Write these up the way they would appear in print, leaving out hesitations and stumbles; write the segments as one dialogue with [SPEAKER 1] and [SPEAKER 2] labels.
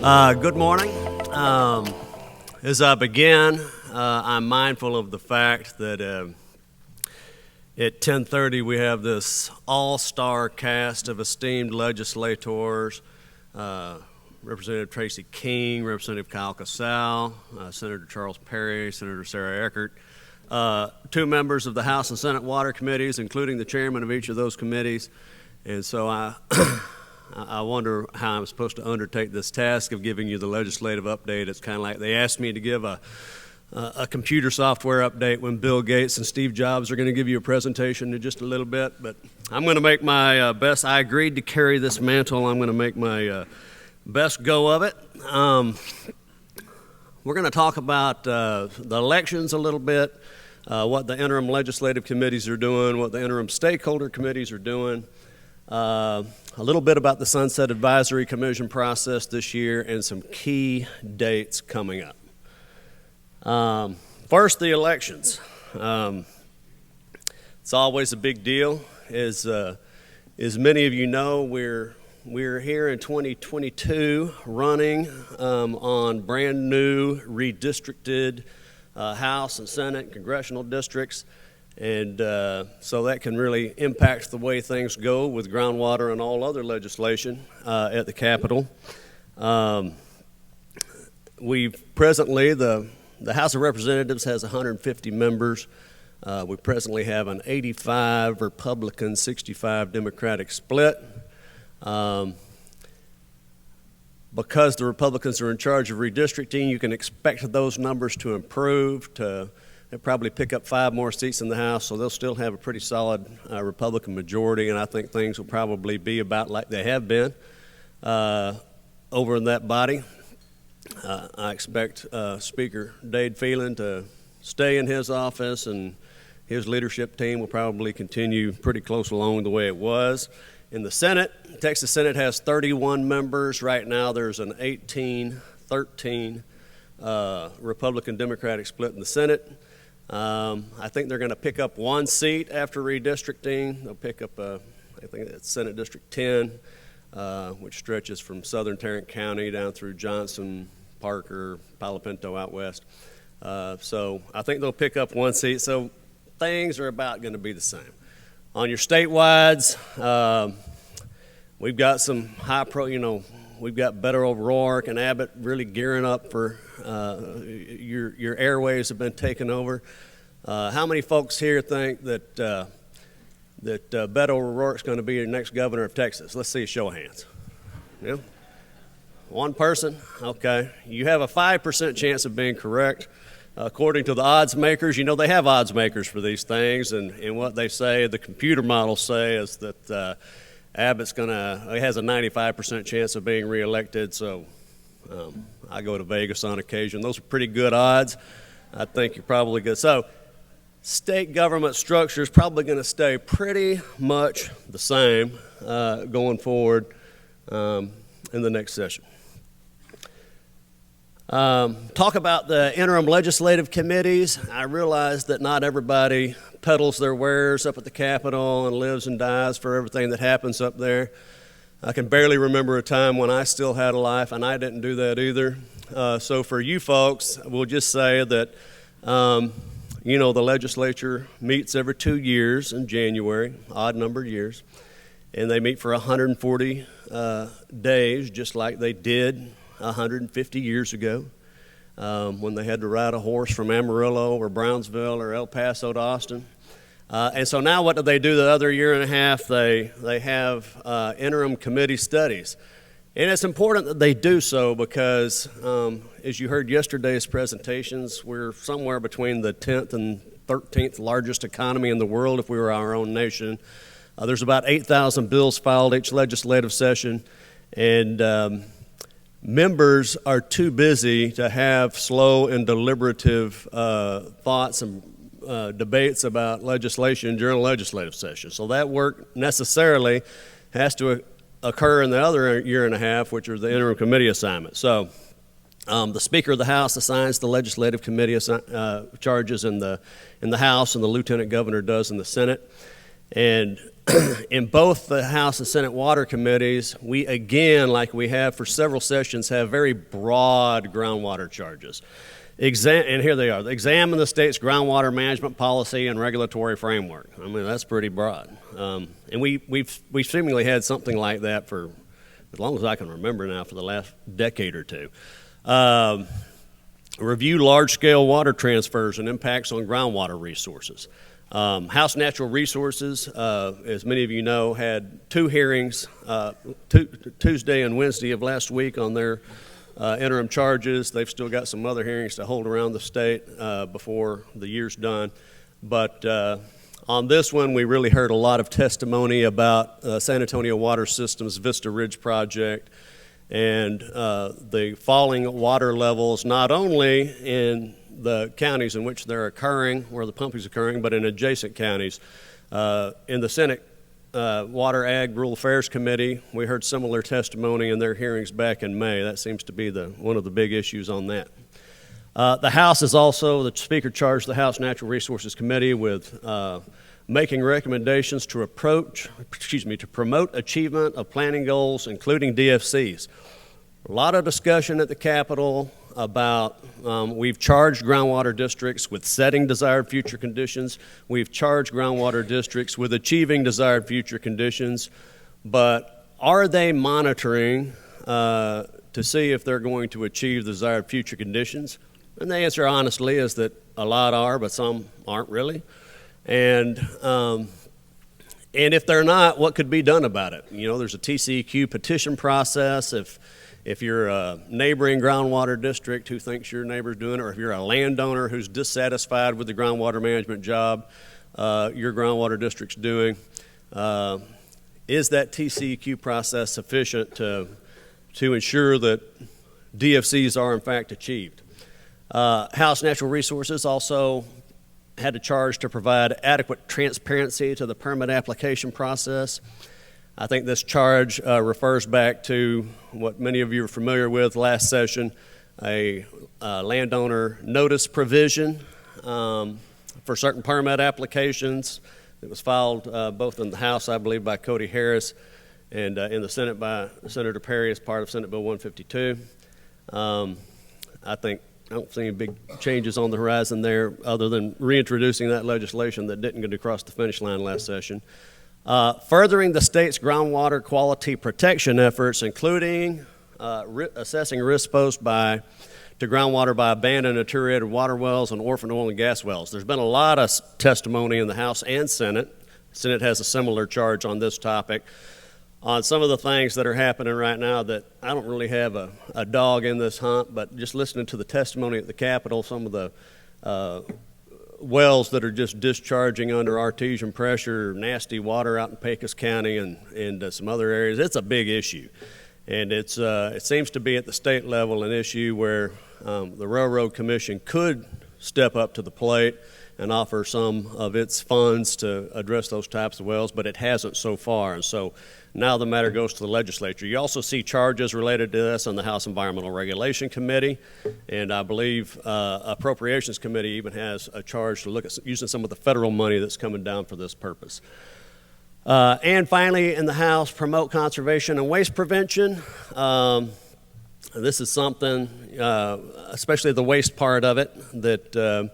[SPEAKER 1] Good morning. As I begin, I'm mindful of the fact that at 10:30 we have this all-star cast of esteemed legislators, Representative Tracy King, Representative Kyle Casal, Senator Charles Perry, Senator Sarah Eckert, two members of the House and Senate Water Committees, including the chairman of each of those committees. And so I wonder how I'm supposed to undertake this task of giving you the legislative update. It's kind of like they asked me to give a computer software update when Bill Gates and Steve Jobs are going to give you a presentation in just a little bit. But I'm going to make my best. I agreed to carry this mantle. I'm going to make my best go of it. We're going to talk about the elections a little bit, what the interim legislative committees are doing, what the interim stakeholder committees are doing. A little bit about the Sunset Advisory Commission process this year and some key dates coming up. First, the elections. It's always a big deal. As many of you know, we're here in 2022 running on brand new redistricted House and Senate and congressional districts. And so that can really impact the way things go with groundwater and all other legislation at the Capitol. We've presently, the House of Representatives has 150 members. We presently have an 85 Republican, 65 Democratic split. Because the Republicans are in charge of redistricting, you can expect those numbers to improve. They'll probably pick up 5 more seats in the House, so they'll still have a pretty solid Republican majority, and I think things will probably be about like they have been over in that body. I expect Speaker Dade Phelan to stay in his office, and his leadership team will probably continue pretty close along the way it was. In the Senate, Texas Senate has 31 members. Right now there's an 18-13 Republican-Democratic split in the Senate. I think they're going to pick up 1 seat after redistricting. They'll pick up, I think it's Senate District 10, which stretches from southern Tarrant County down through Johnson, Parker, Palo Pinto out west. So I think they'll pick up 1 seat. So things are about going to be the same. On your statewide, we've got some we've got Beto O'Rourke and Abbott really gearing up for your airways have been taken over. How many folks here think that Beto O'Rourke's going to be the next governor of Texas? Let's see a show of hands. Yeah? 1 person? Okay. You have a 5% chance of being correct. According to the odds makers, they have odds makers for these things, and what they say, the computer models say, is that Abbott's he has a 95% chance of being reelected, so I go to Vegas on occasion. Those are pretty good odds. I think you're probably good. So state government structure is probably going to stay pretty much the same going forward in the next session. Talk about the interim legislative committees. I realize that not everybody peddles their wares up at the Capitol and lives and dies for everything that happens up there. I can barely remember a time when I still had a life, and I didn't do that either. So for you folks, we'll just say that, the legislature meets every 2 years in January, odd-numbered years, and they meet for 140 days, just like they did 150 years ago when they had to ride a horse from Amarillo or Brownsville or El Paso to Austin. And so now what do they do the other year and a half? They have interim committee studies. And it's important that they do so because, as you heard yesterday's presentations, we're somewhere between the 10th and 13th largest economy in the world if we were our own nation. There's about 8,000 bills filed each legislative session, and members are too busy to have slow and deliberative thoughts and debates about legislation during a legislative session. So that work necessarily has to occur in the other year and a half, which are the interim committee assignments. So the Speaker of the House assigns the legislative committee charges in the House, and the Lieutenant Governor does in the Senate. And in both the House and Senate Water Committees, we again, like we have for several sessions, have very broad groundwater charges. And here they are. Examine the state's groundwater management policy and regulatory framework. I mean, that's pretty broad. And we've seemingly had something like that for as long as I can remember now, for the last decade or two. Review large-scale water transfers and impacts on groundwater resources. House Natural Resources, as many of you know, had two hearings, Tuesday and Wednesday of last week on their interim charges. They've still got some other hearings to hold around the state before the year's done. But on this one, we really heard a lot of testimony about San Antonio Water System's Vista Ridge project and the falling water levels, not only in the counties in which they're occurring, where the pumping is occurring, but in adjacent counties. In the Senate Water, Ag, Rural Affairs Committee, we heard similar testimony in their hearings back in May. That seems to be one of the big issues on that. The House is also, the Speaker charged the House Natural Resources Committee with making recommendations to promote achievement of planning goals, including DFCs. A lot of discussion at the Capitol about we've charged groundwater districts with setting desired future conditions. We've charged groundwater districts with achieving desired future conditions, but are they monitoring to see if they're going to achieve desired future conditions? And the answer, honestly, is that a lot are, but some aren't really. And if they're not, what could be done about it? You know, there's a TCEQ petition process. If you're a neighboring groundwater district who thinks your neighbor's doing it, or if you're a landowner who's dissatisfied with the groundwater management job your groundwater district's doing, is that TCEQ process sufficient to ensure that DFCs are in fact achieved? House Natural Resources also had a charge to provide adequate transparency to the permit application process. I think this charge refers back to what many of you are familiar with last session, a landowner notice provision for certain permit applications. It was filed both in the House, I believe, by Cody Harris, and in the Senate by Senator Perry as part of Senate Bill 152. I don't see any big changes on the horizon there other than reintroducing that legislation that didn't get across the finish line last session. Furthering the state's groundwater quality protection efforts, including assessing risks posed to groundwater by abandoned and deteriorated water wells and orphaned oil and gas wells. There's been a lot of testimony in the House and Senate. The Senate has a similar charge on this topic, on some of the things that are happening right now that I don't really have a dog in this hunt, but just listening to the testimony at the Capitol, some of the wells that are just discharging under artesian pressure, nasty water out in Pecos County and some other areas, it's a big issue. And it seems to be at the state level an issue where the Railroad Commission could step up to the plate and offer some of its funds to address those types of wells, but it hasn't so far. And so now the matter goes to the legislature. You also see charges related to this on the House Environmental Regulation Committee, and I believe Appropriations Committee even has a charge to look at using some of the federal money that's coming down for this purpose. And finally, in the House, promote conservation and waste prevention. This is something, especially the waste part of it, that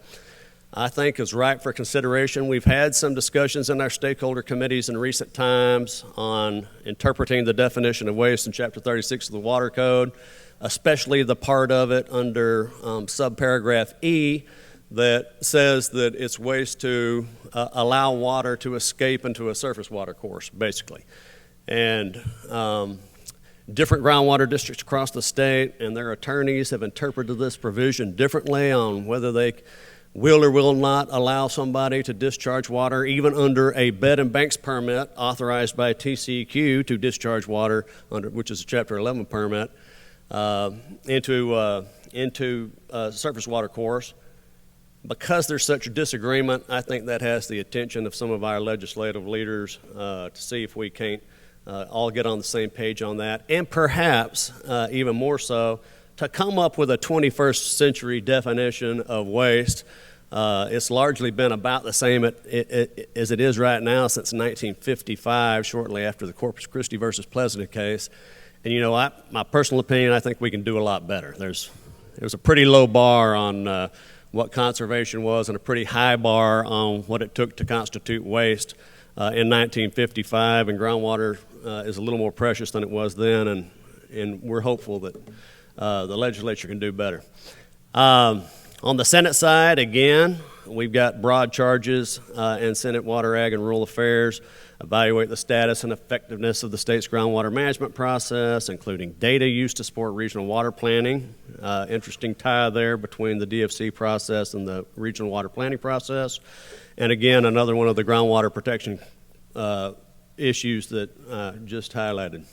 [SPEAKER 1] I think is ripe for consideration. We've had some discussions in our stakeholder committees in recent times on interpreting the definition of waste in Chapter 36 of the Water Code, especially the part of it under subparagraph E that says that it's waste to allow water to escape into a surface water course, basically. And different groundwater districts across the state and their attorneys have interpreted this provision differently on whether they will or will not allow somebody to discharge water, even under a bed and banks permit authorized by TCEQ to discharge water, which is a Chapter 11 permit, into surface water course. Because there's such a disagreement, I think that has the attention of some of our legislative leaders to see if we can't all get on the same page on that, and perhaps even more so, to come up with a 21st century definition of waste It's largely been about the same as it is right now since 1955, shortly after the Corpus Christi versus Pleasant case. And my personal opinion, I think we can do a lot better. There's a pretty low bar on what conservation was and a pretty high bar on what it took to constitute waste in 1955, and groundwater is a little more precious than it was then, and we're hopeful that the legislature can do better. On the Senate side, again, we've got broad charges in Senate Water, Ag, and Rural Affairs, evaluate the status and effectiveness of the state's groundwater management process, including data used to support regional water planning. Interesting tie there between the DFC process and the regional water planning process. And again, another one of the groundwater protection issues that just highlighted.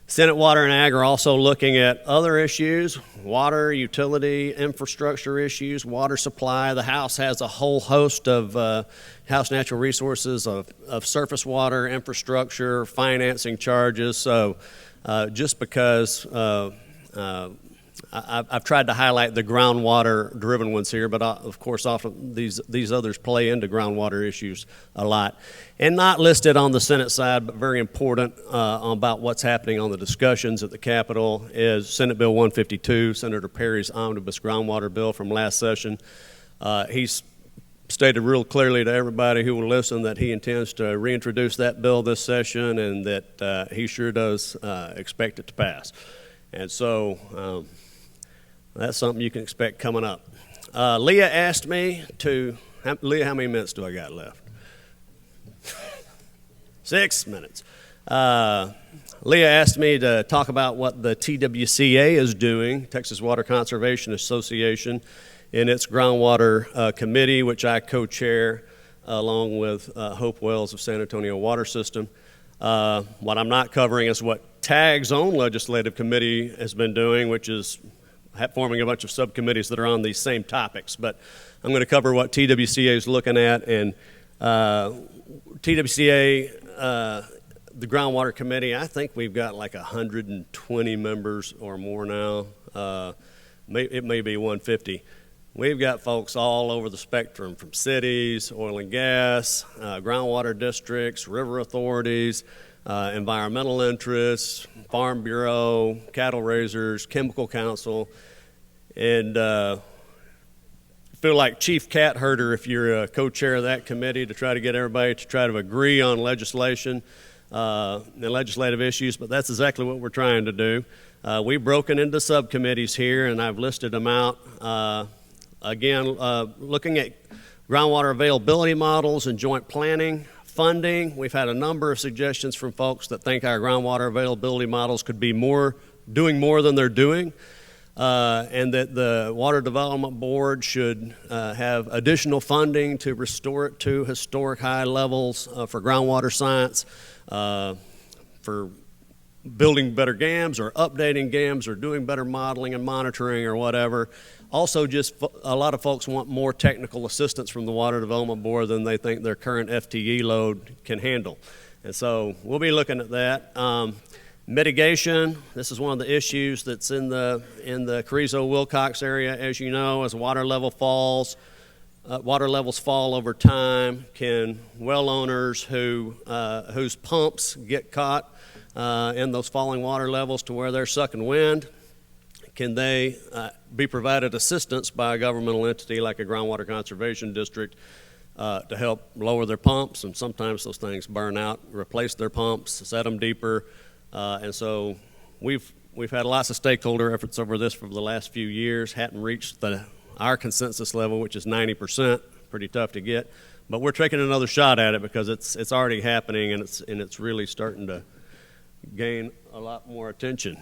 [SPEAKER 1] Senate Water and Ag are also looking at other issues, water, utility, infrastructure issues, water supply. The House has a whole host of House Natural Resources of surface water, infrastructure, financing charges. So just because I've tried to highlight the groundwater-driven ones here, but of course often these others play into groundwater issues a lot. And not listed on the Senate side, but very important about what's happening on the discussions at the Capitol is Senate Bill 152, Senator Perry's omnibus groundwater bill from last session. He's stated real clearly to everybody who will listen that he intends to reintroduce that bill this session, and that he sure does expect it to pass. And so that's something you can expect coming up. Leah asked me to, Leah, how many minutes do I got left? 6 minutes. Leah asked me to talk about what the TWCA is doing, Texas Water Conservation Association, in its groundwater committee, which I co-chair along with Hope Wells of San Antonio Water System. What I'm not covering is what TAG's own legislative committee has been doing, which is forming a bunch of subcommittees that are on these same topics. But I'm going to cover what TWCA is looking at, and TWCA, the Groundwater Committee, I think we've got like 120 members or more now. It may be 150. We've got folks all over the spectrum, from cities, oil and gas, groundwater districts, river authorities, environmental interests, Farm Bureau, cattle raisers, chemical council, and feel like chief cat herder if you're a co-chair of that committee to try to get everybody to try to agree on legislation and legislative issues, but that's exactly what we're trying to do. We've broken into subcommittees here, and I've listed them out. Again, looking at groundwater availability models and joint planning. Funding, we've had a number of suggestions from folks that think our groundwater availability models could be doing more than they're doing, and that the Water Development Board should have additional funding to restore it to historic high levels for groundwater science, for building better GAMs or updating GAMs or doing better modeling and monitoring or whatever. Also, just a lot of folks want more technical assistance from the Water Development Board than they think their current FTE load can handle. And so we'll be looking at that. Mitigation, this is one of the issues that's in the Carrizo-Wilcox area. As you know, as water levels fall over time, can well owners whose pumps get caught in those falling water levels to where they're sucking wind, can they be provided assistance by a governmental entity like a groundwater conservation district to help lower their pumps? And sometimes those things burn out, replace their pumps, set them deeper. And so we've had lots of stakeholder efforts over this for the last few years, hadn't reached our consensus level, which is 90%, pretty tough to get. But we're taking another shot at it because it's already happening, and it's really starting to gain a lot more attention.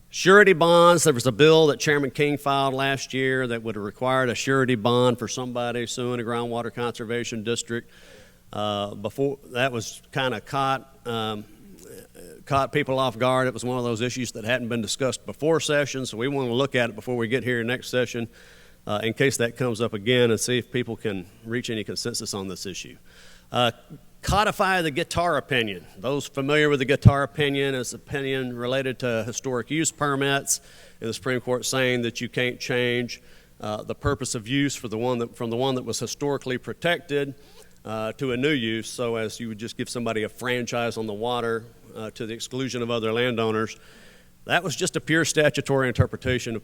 [SPEAKER 1] Surety bonds, there was a bill that Chairman King filed last year that would have required a surety bond for somebody suing a groundwater conservation district. Before that was kind of caught people off guard. It was one of those issues that hadn't been discussed before session, so we want to look at it before we get here next session in case that comes up again, and see if people can reach any consensus on this issue. Codify the guitar opinion. Those familiar with the guitar opinion is opinion related to historic use permits, and the Supreme Court saying that you can't change the purpose of use for from the one that was historically protected to a new use, so as you would just give somebody a franchise on the water to the exclusion of other landowners. That was just a pure statutory interpretation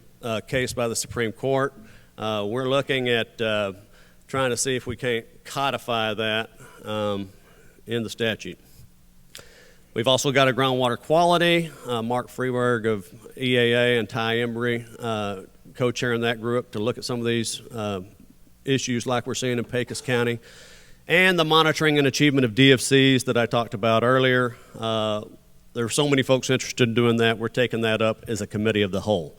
[SPEAKER 1] case by the Supreme Court. We're looking at trying to see if we can't codify that in the statute. We've also got a groundwater quality. Mark Freeberg of EAA and Ty Embry co-chairing that group to look at some of these issues like we're seeing in Pecos County. And the monitoring and achievement of DFCs that I talked about earlier. There are so many folks interested in doing that. We're taking that up as a committee of the whole.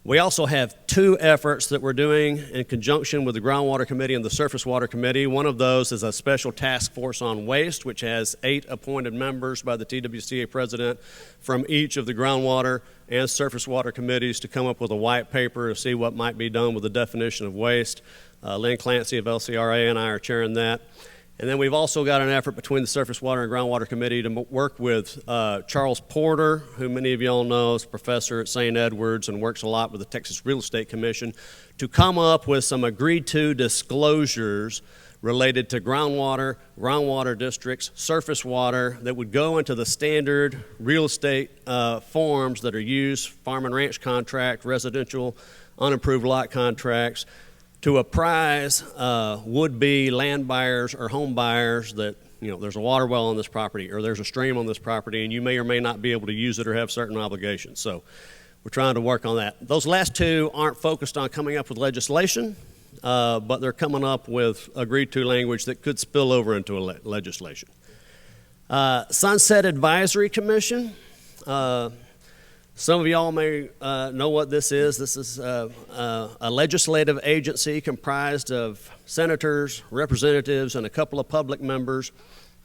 [SPEAKER 1] We also have two efforts that we're doing in conjunction with the Groundwater Committee and the Surface Water Committee. One of those is a special task force on waste, which has 8 appointed members by the TWCA president from each of the Groundwater and Surface Water Committees to come up with a white paper to see what might be done with the definition of waste. Lynn Clancy of LCRA and I are chairing that. And then we've also got an effort between the Surface Water and Groundwater Committee to work with Charles Porter, who many of you all know is a professor at St. Edward's and works a lot with the Texas Real Estate Commission, to come up with some agreed-to disclosures related to groundwater districts, surface water, that would go into the standard real estate forms that are used, farm and ranch contract, residential unimproved lot contracts, to apprise would-be land buyers or home buyers that, you know, there's a water well on this property or there's a stream on this property and you may or may not be able to use it or have certain obligations. So we're trying to work on that. Those last two aren't focused on coming up with legislation, but they're coming up with agreed-to language that could spill over into legislation. Sunset Advisory Commission. Some of y'all may know what this is. This is a legislative agency comprised of senators, representatives, and a couple of public members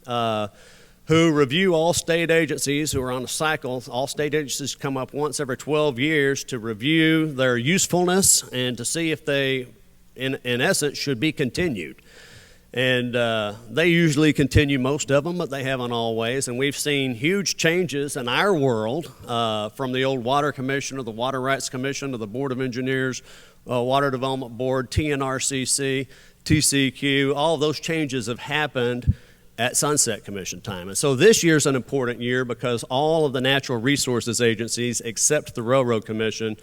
[SPEAKER 1] who review all state agencies who are on a cycle. All state agencies come up once every 12 years to review their usefulness and to see if they, in essence, should be continued. And they usually continue most of them, but they haven't always. And we've seen huge changes in our world from the old Water Commission to the Water Rights Commission to the Board of Engineers, Water Development Board, TNRCC, TCQ. All of those changes have happened at Sunset Commission time. And so this year's an important year because all of the natural resources agencies, except the Railroad Commission,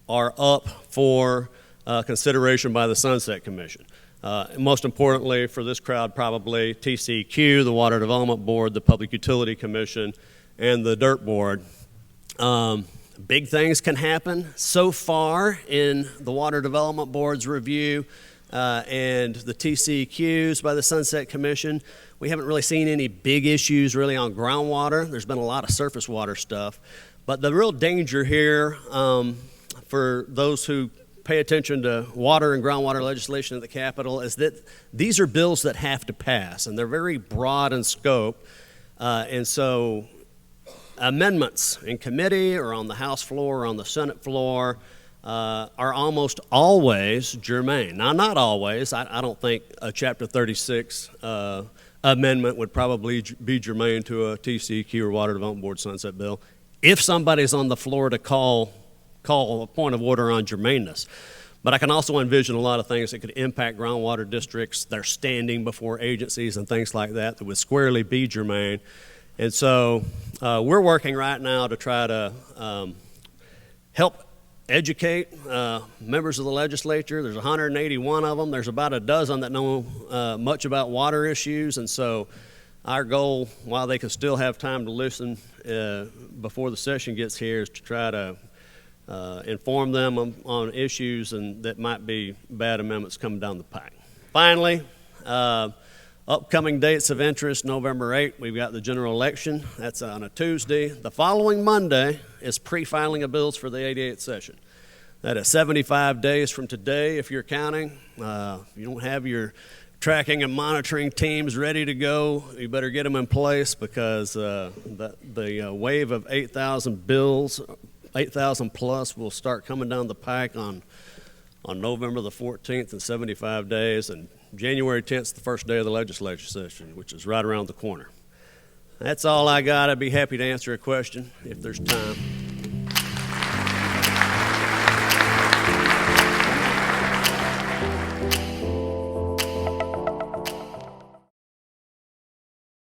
[SPEAKER 1] are up for consideration by the Sunset Commission. Most importantly for this crowd, probably TCQ, the Water Development Board, the Public Utility Commission, and the Dirt Board. Big things can happen. So far in the Water Development Board's review and the TCQs by the Sunset Commission, we haven't really seen any big issues really on groundwater. There's been a lot of surface water stuff. But the real danger here for those who pay attention to water and groundwater legislation at the Capitol is that these are bills that have to pass, and they're very broad in scope. And so amendments in committee or on the House floor or on the Senate floor are almost always germane. Now, not always. I don't think a Chapter 36 amendment would probably be germane to a TCQ or Water Development Board sunset bill if somebody's on the floor to call a point of order on germaneness. But I can also envision a lot of things that could impact groundwater districts, their standing before agencies and things like that would squarely be germane. And so we're working right now to try to help educate members of the legislature. There's 181 of them. There's about a dozen that know much about water issues. And so our goal, while they can still have time to listen before the session gets here, is to try to inform them on issues and that might be bad amendments coming down the pike. Finally, upcoming dates of interest, November 8th, we've got the general election. That's on a Tuesday. The following Monday is pre-filing of bills for the 88th session. That is 75 days from today if you're counting. If you don't have your tracking and monitoring teams ready to go, you better get them in place because the wave of 8,000 bills, 8,000 plus, will start coming down the pike on November the 14th in 75 days, and January 10th is the first day of the legislature session, which is right around the corner. That's all I got. I'd be happy to answer a question if there's time.